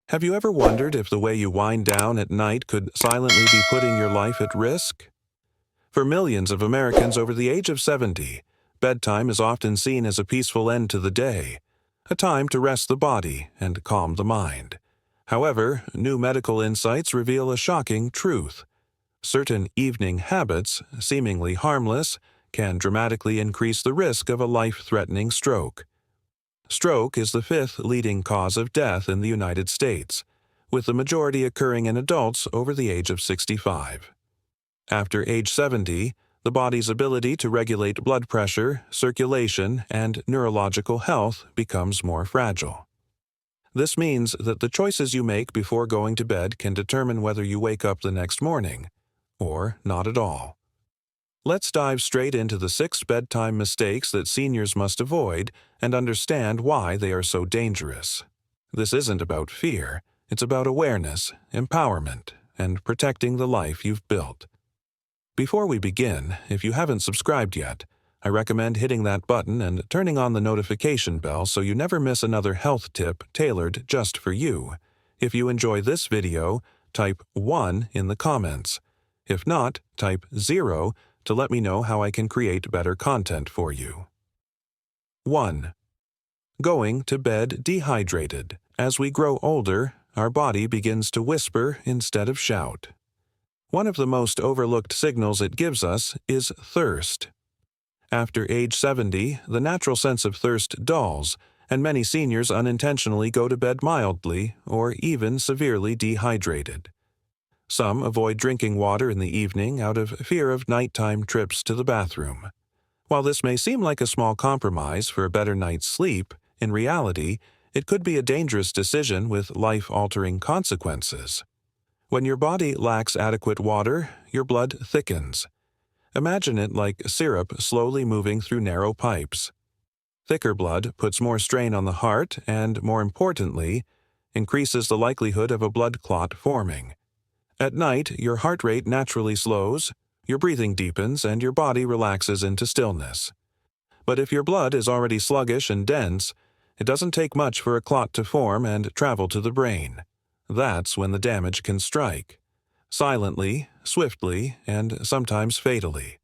Have you ever wondered if the way you wind down at night could silently be putting your life at risk? For millions of Americans over the age of 70, bedtime is often seen as a peaceful end to the day, a time to rest the body and calm the mind. However, new medical insights reveal a shocking truth. Certain evening habits, seemingly harmless, can dramatically increase the risk of a life-threatening stroke. Stroke is the fifth leading cause of death in the United States, with the majority occurring in adults over the age of 65. After age 70, the body's ability to regulate blood pressure, circulation, and neurological health becomes more fragile. This means that the choices you make before going to bed can determine whether you wake up the next morning, or not at all. Let's dive straight into the 6 bedtime mistakes that seniors must avoid and understand why they are so dangerous. This isn't about fear, it's about awareness, empowerment, and protecting the life you've built. Before we begin, if you haven't subscribed yet, I recommend hitting that button and turning on the notification bell so you never miss another health tip tailored just for you. If you enjoy this video, type 1 in the comments. If not, type 0 to let me know how I can create better content for you. 1. Going to bed dehydrated. As we grow older, our body begins to whisper instead of shout. One of the most overlooked signals it gives us is thirst. After age 70, the natural sense of thirst dulls, and many seniors unintentionally go to bed mildly or even severely dehydrated. Some avoid drinking water in the evening out of fear of nighttime trips to the bathroom. While this may seem like a small compromise for a better night's sleep, in reality, it could be a dangerous decision with life-altering consequences. When your body lacks adequate water, your blood thickens. Imagine it like syrup slowly moving through narrow pipes. Thicker blood puts more strain on the heart and, more importantly, increases the likelihood of a blood clot forming. At night, your heart rate naturally slows, your breathing deepens, and your body relaxes into stillness. But if your blood is already sluggish and dense, it doesn't take much for a clot to form and travel to the brain. That's when the damage can strike. Silently, swiftly, and sometimes fatally.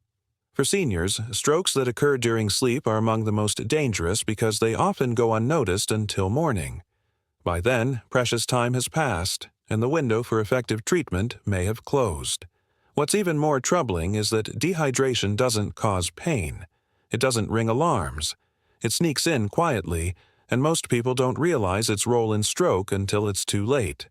For seniors, strokes that occur during sleep are among the most dangerous because they often go unnoticed until morning. By then, precious time has passed, and the window for effective treatment may have closed. What's even more troubling is that dehydration doesn't cause pain. It doesn't ring alarms. It sneaks in quietly, and most people don't realize its role in stroke until it's too late.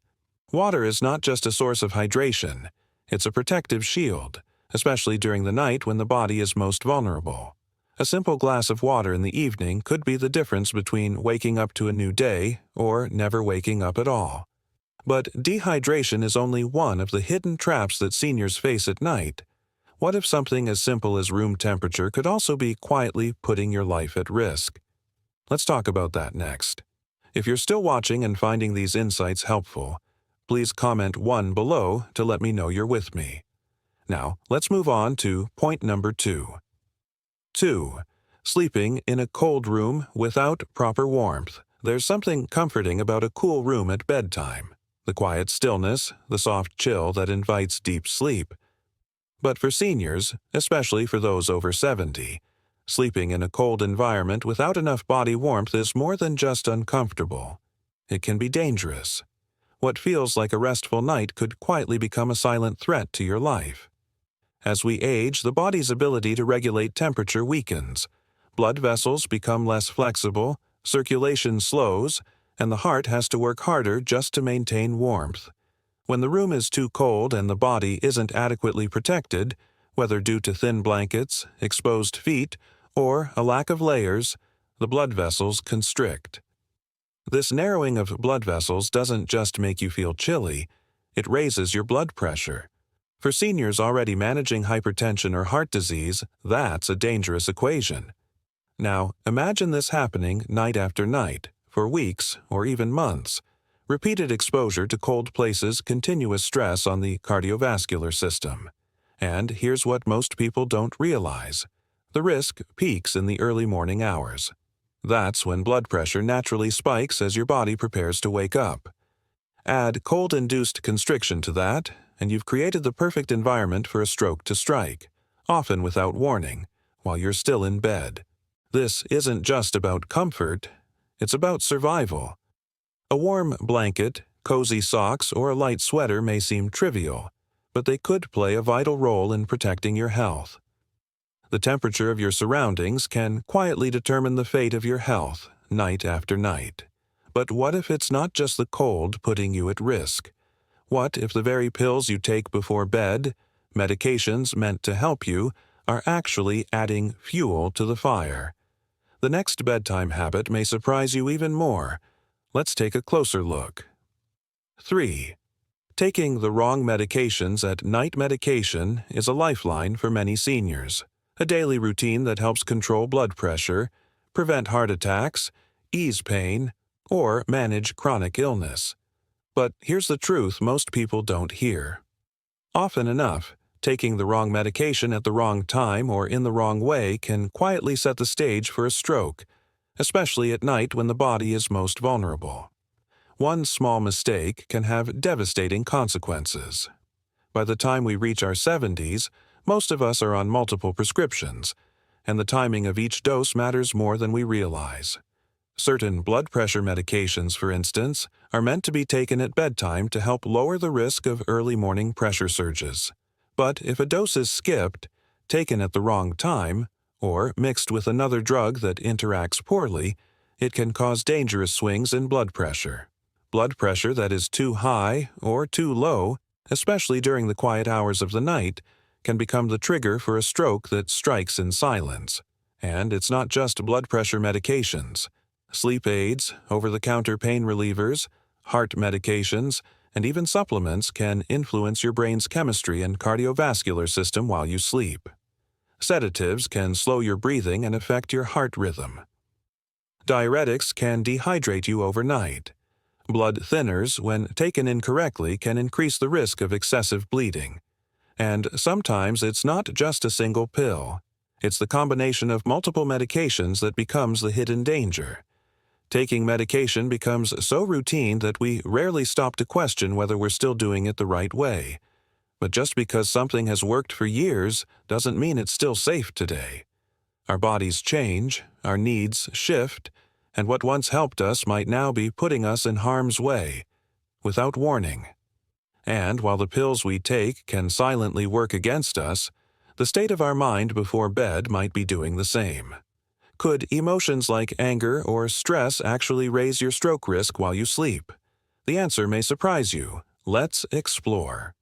Water is not just a source of hydration. It's a protective shield, especially during the night when the body is most vulnerable. A simple glass of water in the evening could be the difference between waking up to a new day or never waking up at all. But dehydration is only one of the hidden traps that seniors face at night. What if something as simple as room temperature could also be quietly putting your life at risk? Let's talk about that next. If you're still watching and finding these insights helpful, please comment 1 below to let me know you're with me. Now, let's move on to point number 2. 2. Sleeping in a cold room without proper warmth. There's something comforting about a cool room at bedtime. The quiet stillness, the soft chill that invites deep sleep. But for seniors, especially for those over 70, sleeping in a cold environment without enough body warmth is more than just uncomfortable. It can be dangerous. What feels like a restful night could quietly become a silent threat to your life. As we age, the body's ability to regulate temperature weakens. Blood vessels become less flexible, circulation slows, and the heart has to work harder just to maintain warmth. When the room is too cold and the body isn't adequately protected, whether due to thin blankets, exposed feet, or a lack of layers, the blood vessels constrict. This narrowing of blood vessels doesn't just make you feel chilly, it raises your blood pressure. For seniors already managing hypertension or heart disease, that's a dangerous equation. Now, imagine this happening night after night, for weeks or even months. Repeated exposure to cold places, continuous stress on the cardiovascular system. And here's what most people don't realize. The risk peaks in the early morning hours. That's when blood pressure naturally spikes as your body prepares to wake up. Add cold-induced constriction to that, and you've created the perfect environment for a stroke to strike, often without warning, while you're still in bed. This isn't just about comfort, it's about survival. A warm blanket, cozy socks, or a light sweater may seem trivial, but they could play a vital role in protecting your health. The temperature of your surroundings can quietly determine the fate of your health, night after night. But what if it's not just the cold putting you at risk? What if the very pills you take before bed, medications meant to help you, are actually adding fuel to the fire? The next bedtime habit may surprise you even more. Let's take a closer look. 3. Taking the wrong medications at night. Medication is a lifeline for many seniors, a daily routine that helps control blood pressure, prevent heart attacks, ease pain, or manage chronic illness. But here's the truth most people don't hear. Often enough, taking the wrong medication at the wrong time or in the wrong way can quietly set the stage for a stroke, especially at night when the body is most vulnerable. One small mistake can have devastating consequences. By the time we reach our 70s, most of us are on multiple prescriptions, and the timing of each dose matters more than we realize. Certain blood pressure medications, for instance, are meant to be taken at bedtime to help lower the risk of early morning pressure surges. But if a dose is skipped, taken at the wrong time, or mixed with another drug that interacts poorly, it can cause dangerous swings in blood pressure. Blood pressure that is too high or too low, especially during the quiet hours of the night, can become the trigger for a stroke that strikes in silence. And it's not just blood pressure medications. Sleep aids, over-the-counter pain relievers, heart medications, and even supplements can influence your brain's chemistry and cardiovascular system while you sleep. Sedatives can slow your breathing and affect your heart rhythm. Diuretics can dehydrate you overnight. Blood thinners, when taken incorrectly, can increase the risk of excessive bleeding. And sometimes it's not just a single pill. It's the combination of multiple medications that becomes the hidden danger. Taking medication becomes so routine that we rarely stop to question whether we're still doing it the right way. But just because something has worked for years doesn't mean it's still safe today. Our bodies change, our needs shift, and what once helped us might now be putting us in harm's way, without warning. And while the pills we take can silently work against us, the state of our mind before bed might be doing the same. Could emotions like anger or stress actually raise your stroke risk while you sleep? The answer may surprise you. Let's explore.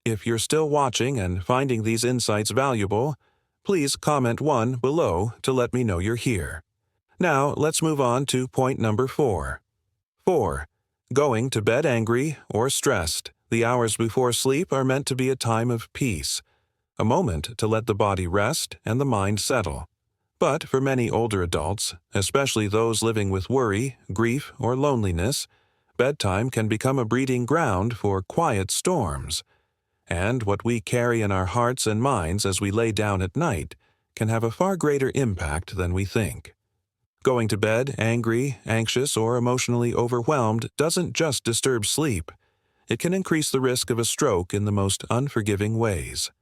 If you're still watching and finding these insights valuable, please comment 1 below to let me know you're here. Now, let's move on to point number 4. 4. Going to bed angry or stressed. The hours before sleep are meant to be a time of peace, a moment to let the body rest and the mind settle. But for many older adults, especially those living with worry, grief, or loneliness, bedtime can become a breeding ground for quiet storms. And what we carry in our hearts and minds as we lay down at night can have a far greater impact than we think. Going to bed angry, anxious, or emotionally overwhelmed doesn't just disturb sleep. It can increase the risk of a stroke in the most unforgiving ways.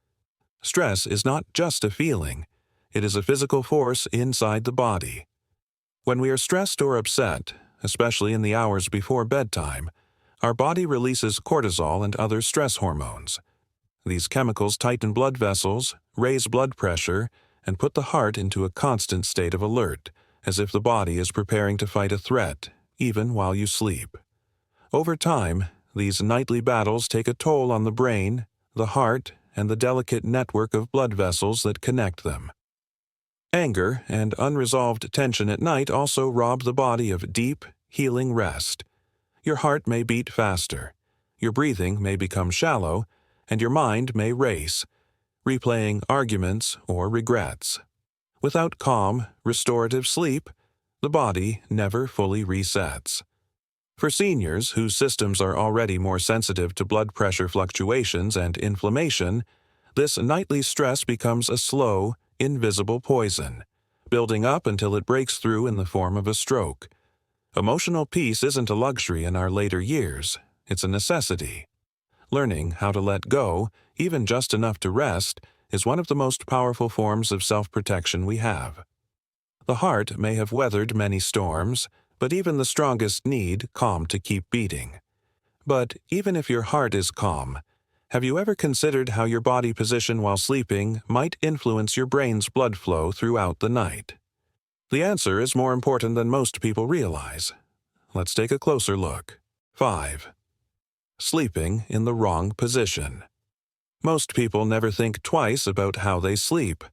Stress is not just a feeling. It is a physical force inside the body. When we are stressed or upset, especially in the hours before bedtime, our body releases cortisol and other stress hormones. These chemicals tighten blood vessels, raise blood pressure, and put the heart into a constant state of alert, as if the body is preparing to fight a threat, even while you sleep. Over time, these nightly battles take a toll on the brain, the heart, and the delicate network of blood vessels that connect them. Anger and unresolved tension at night also rob the body of deep, healing rest. Your heart may beat faster, your breathing may become shallow, and your mind may race, replaying arguments or regrets. Without calm, restorative sleep, the body never fully resets. For seniors whose systems are already more sensitive to blood pressure fluctuations and inflammation, this nightly stress becomes a slow, invisible poison, building up until it breaks through in the form of a stroke. Emotional peace isn't a luxury in our later years. it's a necessity. Learning how to let go, even just enough to rest, is one of the most powerful forms of self-protection we have. The heart may have weathered many storms, but even the strongest need calm to keep beating. But even if your heart is calm, have you ever considered how your body position while sleeping might influence your brain's blood flow throughout the night? The answer is more important than most people realize. Let's take a closer look. 5. Sleeping in the wrong position. Most people never think twice about how they sleep.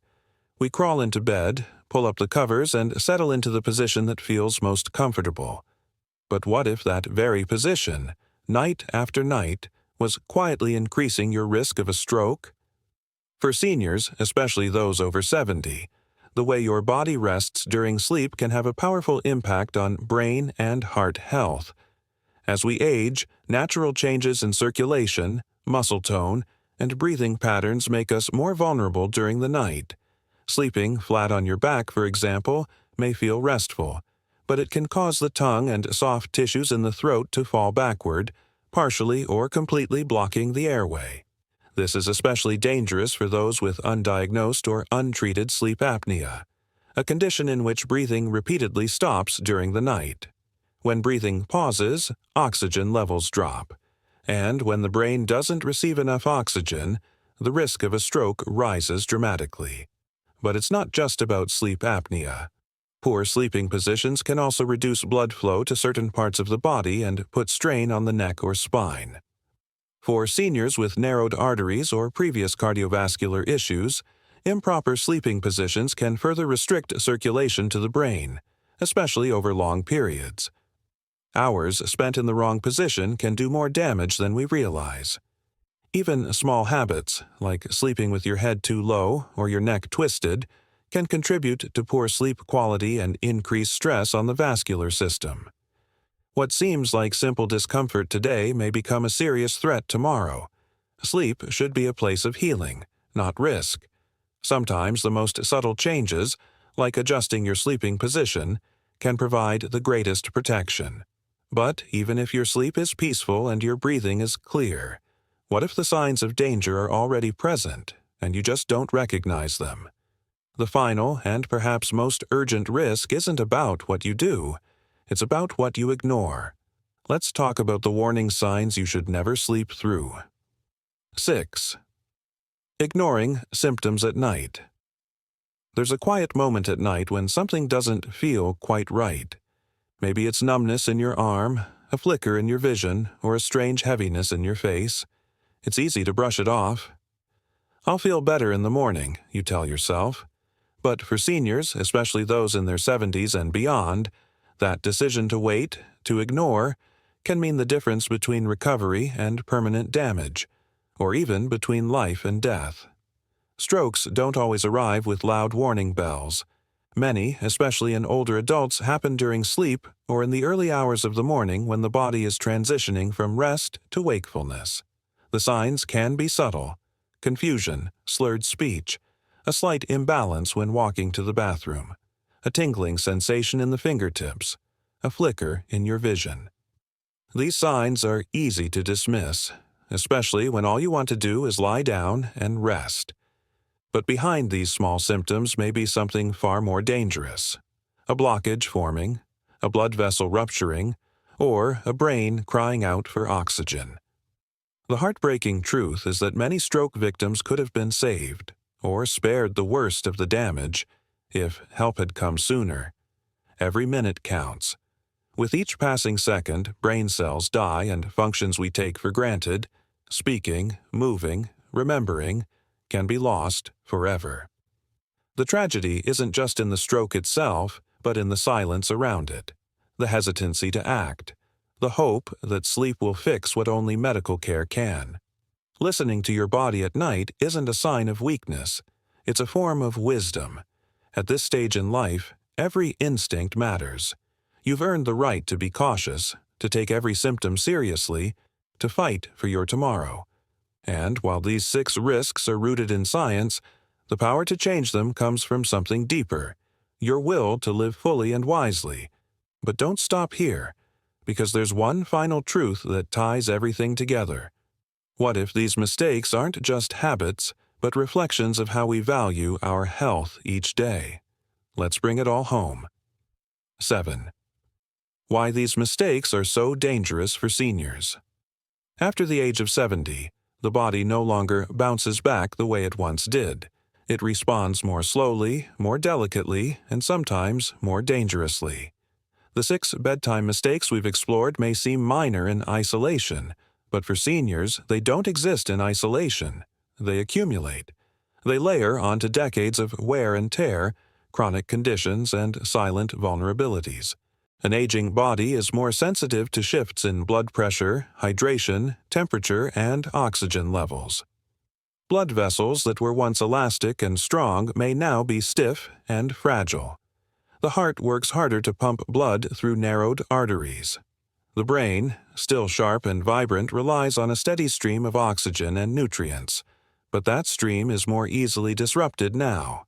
We crawl into bed, pull up the covers, and settle into the position that feels most comfortable. But what if that very position, night after night, was quietly increasing your risk of a stroke? For seniors, especially those over 70, the way your body rests during sleep can have a powerful impact on brain and heart health. As we age, natural changes in circulation, muscle tone, and breathing patterns make us more vulnerable during the night. Sleeping flat on your back, for example, may feel restful, but it can cause the tongue and soft tissues in the throat to fall backward, partially or completely blocking the airway. This is especially dangerous for those with undiagnosed or untreated sleep apnea, a condition in which breathing repeatedly stops during the night. When breathing pauses, oxygen levels drop, and when the brain doesn't receive enough oxygen, the risk of a stroke rises dramatically. But it's not just about sleep apnea. Poor sleeping positions can also reduce blood flow to certain parts of the body and put strain on the neck or spine. For seniors with narrowed arteries or previous cardiovascular issues, improper sleeping positions can further restrict circulation to the brain, especially over long periods. Hours spent in the wrong position can do more damage than we realize. Even small habits, like sleeping with your head too low or your neck twisted, can contribute to poor sleep quality and increase stress on the vascular system. What seems like simple discomfort today may become a serious threat tomorrow. Sleep should be a place of healing, not risk. Sometimes the most subtle changes, like adjusting your sleeping position, can provide the greatest protection. But even if your sleep is peaceful and your breathing is clear, what if the signs of danger are already present and you just don't recognize them? The final and perhaps most urgent risk isn't about what you do. It's about what you ignore. Let's talk about the warning signs you should never sleep through. 6. Ignoring symptoms at night. There's a quiet moment at night when something doesn't feel quite right. Maybe it's numbness in your arm, a flicker in your vision, or a strange heaviness in your face. It's easy to brush it off. I'll feel better in the morning, you tell yourself. But for seniors, especially those in their 70s and beyond, that decision to wait, to ignore, can mean the difference between recovery and permanent damage, or even between life and death. Strokes don't always arrive with loud warning bells. Many, especially in older adults, happen during sleep or in the early hours of the morning when the body is transitioning from rest to wakefulness. The signs can be subtle: confusion, slurred speech, a slight imbalance when walking to the bathroom, a tingling sensation in the fingertips, a flicker in your vision. These signs are easy to dismiss, especially when all you want to do is lie down and rest. But behind these small symptoms may be something far more dangerous: a blockage forming, a blood vessel rupturing, or a brain crying out for oxygen. The heartbreaking truth is that many stroke victims could have been saved, or spared the worst of the damage, if help had come sooner. Every minute counts. With each passing second, brain cells die and functions we take for granted, speaking, moving, remembering, can be lost forever. The tragedy isn't just in the stroke itself, but in the silence around it, the hesitancy to act, the hope that sleep will fix what only medical care can. Listening to your body at night isn't a sign of weakness. It's a form of wisdom. At this stage in life, every instinct matters. You've earned the right to be cautious, to take every symptom seriously, to fight for your tomorrow. And while these 6 risks are rooted in science, the power to change them comes from something deeper: your will to live fully and wisely. But don't stop here, because there's one final truth that ties everything together. What if these mistakes aren't just habits, but reflections of how we value our health each day? Let's bring it all home. 7. Why these mistakes are so dangerous for seniors. After the age of 70, the body no longer bounces back the way it once did. It responds more slowly, more delicately, and sometimes more dangerously. The 6 bedtime mistakes we've explored may seem minor in isolation, but for seniors, they don't exist in isolation. They accumulate. They layer onto decades of wear and tear, chronic conditions, and silent vulnerabilities. An aging body is more sensitive to shifts in blood pressure, hydration, temperature, and oxygen levels. Blood vessels that were once elastic and strong may now be stiff and fragile. The heart works harder to pump blood through narrowed arteries. The brain, still sharp and vibrant, relies on a steady stream of oxygen and nutrients, but that stream is more easily disrupted now.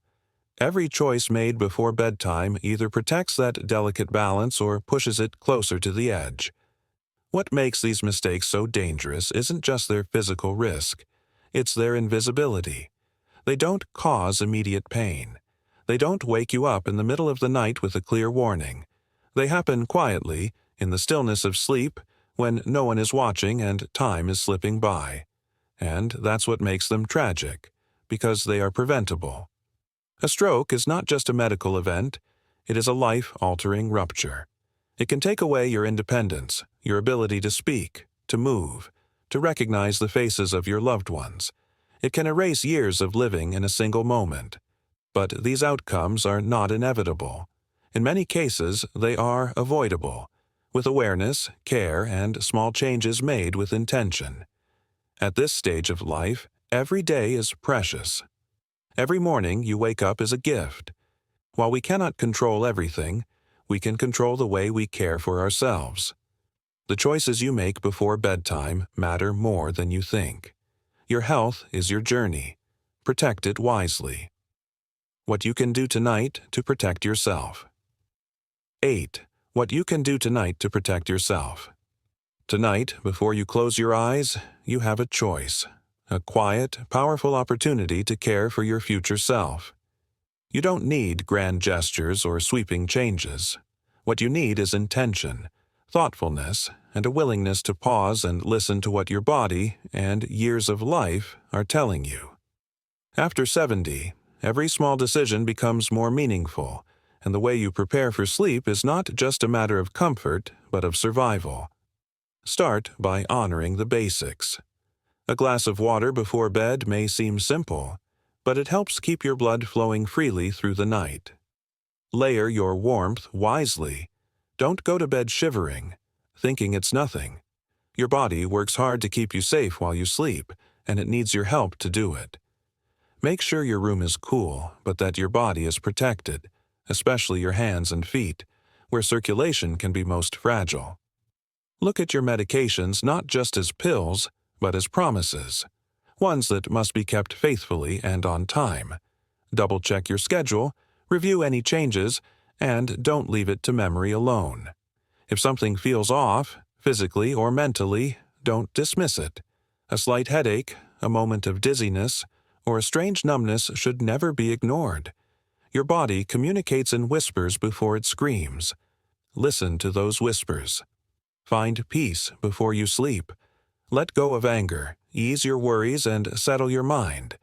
Every choice made before bedtime either protects that delicate balance or pushes it closer to the edge. What makes these mistakes so dangerous isn't just their physical risk. It's their invisibility. They don't cause immediate pain. They don't wake you up in the middle of the night with a clear warning. They happen quietly, in the stillness of sleep, when no one is watching and time is slipping by. And that's what makes them tragic, because they are preventable. A stroke is not just a medical event, it is a life-altering rupture. It can take away your independence, your ability to speak, to move, to recognize the faces of your loved ones. It can erase years of living in a single moment. But these outcomes are not inevitable. In many cases, they are avoidable, with awareness, care, and small changes made with intention. At this stage of life, every day is precious. Every morning you wake up is a gift. While we cannot control everything, we can control the way we care for ourselves. The choices you make before bedtime matter more than you think. Your health is your journey. Protect it wisely. What you can do tonight to protect yourself. 8. What you can do tonight to protect yourself. Tonight, before you close your eyes, you have a choice. A quiet, powerful opportunity to care for your future self. You don't need grand gestures or sweeping changes. What you need is intention, thoughtfulness, and a willingness to pause and listen to what your body and years of life are telling you. After 70, every small decision becomes more meaningful, and the way you prepare for sleep is not just a matter of comfort, but of survival. Start by honoring the basics. A glass of water before bed may seem simple, but it helps keep your blood flowing freely through the night. Layer your warmth wisely. Don't go to bed shivering, thinking it's nothing. Your body works hard to keep you safe while you sleep, and it needs your help to do it. Make sure your room is cool, but that your body is protected, especially your hands and feet, where circulation can be most fragile. Look at your medications not just as pills, but as promises, ones that must be kept faithfully and on time. Double-check your schedule, review any changes, and don't leave it to memory alone. If something feels off, physically or mentally, don't dismiss it. A slight headache, a moment of dizziness, or a strange numbness should never be ignored. Your body communicates in whispers before it screams. Listen to those whispers. Find peace before you sleep. Let go of anger, ease your worries, and settle your mind.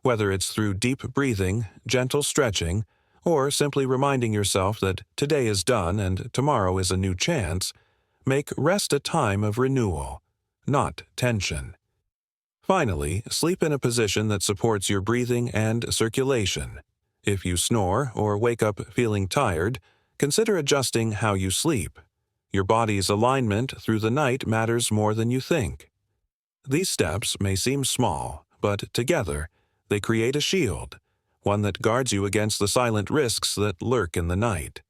Whether it's through deep breathing, gentle stretching, or simply reminding yourself that today is done and tomorrow is a new chance, make rest a time of renewal, not tension. Finally, sleep in a position that supports your breathing and circulation. If you snore or wake up feeling tired, consider adjusting how you sleep. Your body's alignment through the night matters more than you think. These steps may seem small, but together, they create a shield, one that guards you against the silent risks that lurk in the night.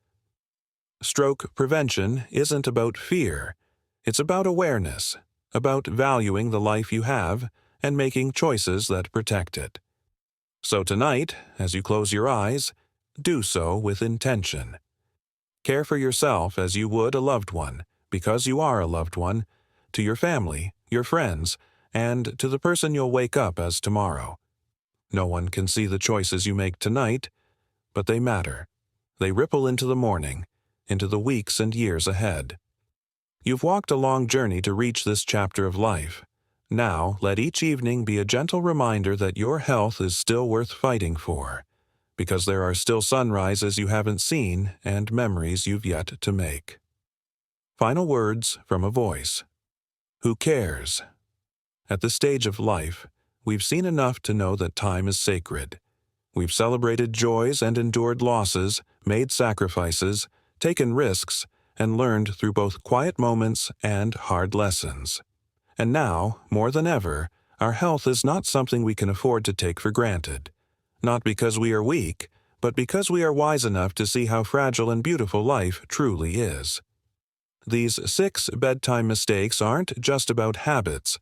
Stroke prevention isn't about fear. It's about awareness, about valuing the life you have and making choices that protect it. So tonight, as you close your eyes, do so with intention. Care for yourself as you would a loved one, because you are a loved one, to your family, your friends, and to the person you'll wake up as tomorrow. No one can see the choices you make tonight, but they matter. They ripple into the morning, into the weeks and years ahead. You've walked a long journey to reach this chapter of life. Now, let each evening be a gentle reminder that your health is still worth fighting for, because there are still sunrises you haven't seen and memories you've yet to make. Final words from a voice. Who cares? At this stage of life, we've seen enough to know that time is sacred. We've celebrated joys and endured losses, made sacrifices, taken risks, and learned through both quiet moments and hard lessons. And now, more than ever, our health is not something we can afford to take for granted. Not because we are weak, but because we are wise enough to see how fragile and beautiful life truly is. These 6 bedtime mistakes aren't just about habits,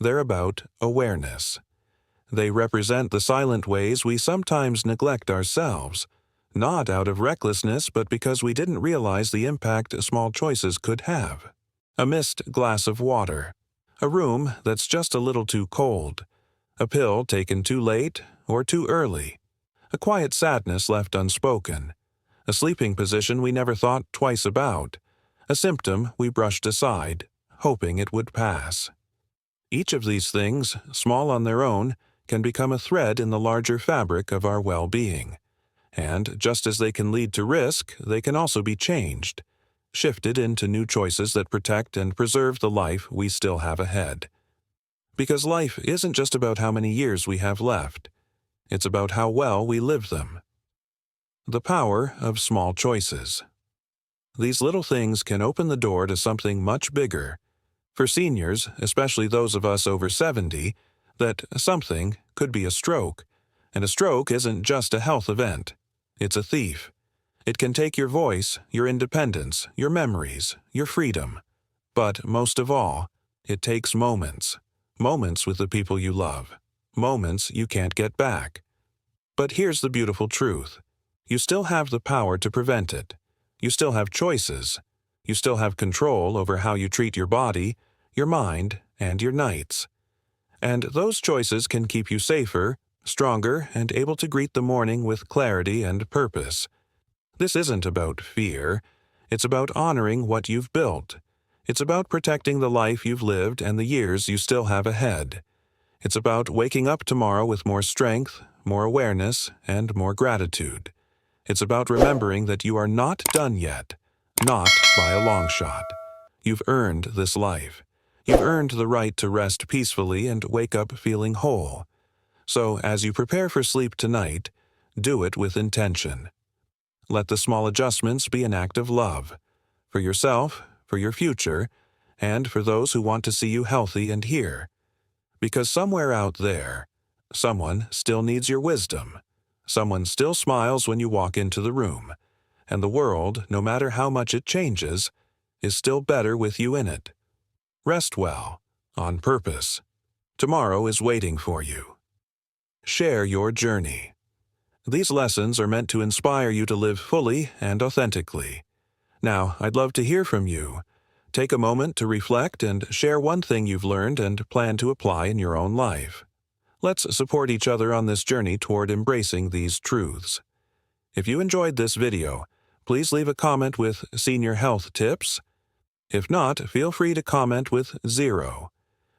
they're about awareness. They represent the silent ways we sometimes neglect ourselves, not out of recklessness but because we didn't realize the impact small choices could have. A missed glass of water, a room that's just a little too cold, a pill taken too late or too early, a quiet sadness left unspoken, a sleeping position we never thought twice about, a symptom we brushed aside, hoping it would pass. Each of these things, small on their own, can become a thread in the larger fabric of our well-being. And just as they can lead to risk, they can also be changed, shifted into new choices that protect and preserve the life we still have ahead. Because life isn't just about how many years we have left. It's about how well we live them. The power of small choices. These little things can open the door to something much bigger. For seniors, especially those of us over 70, that something could be a stroke. And a stroke isn't just a health event. It's a thief. It can take your voice, your independence, your memories, your freedom. But most of all, it takes moments. Moments with the people you love. Moments you can't get back. But here's the beautiful truth. You still have the power to prevent it. You still have choices. You still have control over how you treat your body, your mind, and your nights. And those choices can keep you safer, stronger, and able to greet the morning with clarity and purpose. This isn't about fear. It's about honoring what you've built. It's about protecting the life you've lived and the years you still have ahead. It's about waking up tomorrow with more strength, more awareness, and more gratitude. It's about remembering that you are not done yet, not by a long shot. You've earned this life. You've earned the right to rest peacefully and wake up feeling whole. So, as you prepare for sleep tonight, do it with intention. Let the small adjustments be an act of love, for yourself, for your future, and for those who want to see you healthy and here. Because somewhere out there, someone still needs your wisdom. Someone still smiles when you walk into the room. And the world, no matter how much it changes, is still better with you in it. Rest well, on purpose. Tomorrow is waiting for you. Share your journey. These lessons are meant to inspire you to live fully and authentically. Now, I'd love to hear from you. Take a moment to reflect and share one thing you've learned and plan to apply in your own life. Let's support each other on this journey toward embracing these truths. If you enjoyed this video, please leave a comment with senior health tips. If not, feel free to comment with 0.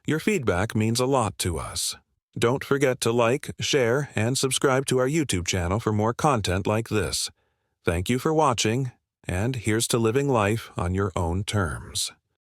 Your feedback means a lot to us. Don't forget to like, share, and subscribe to our YouTube channel for more content like this. Thank you for watching, and here's to living life on your own terms.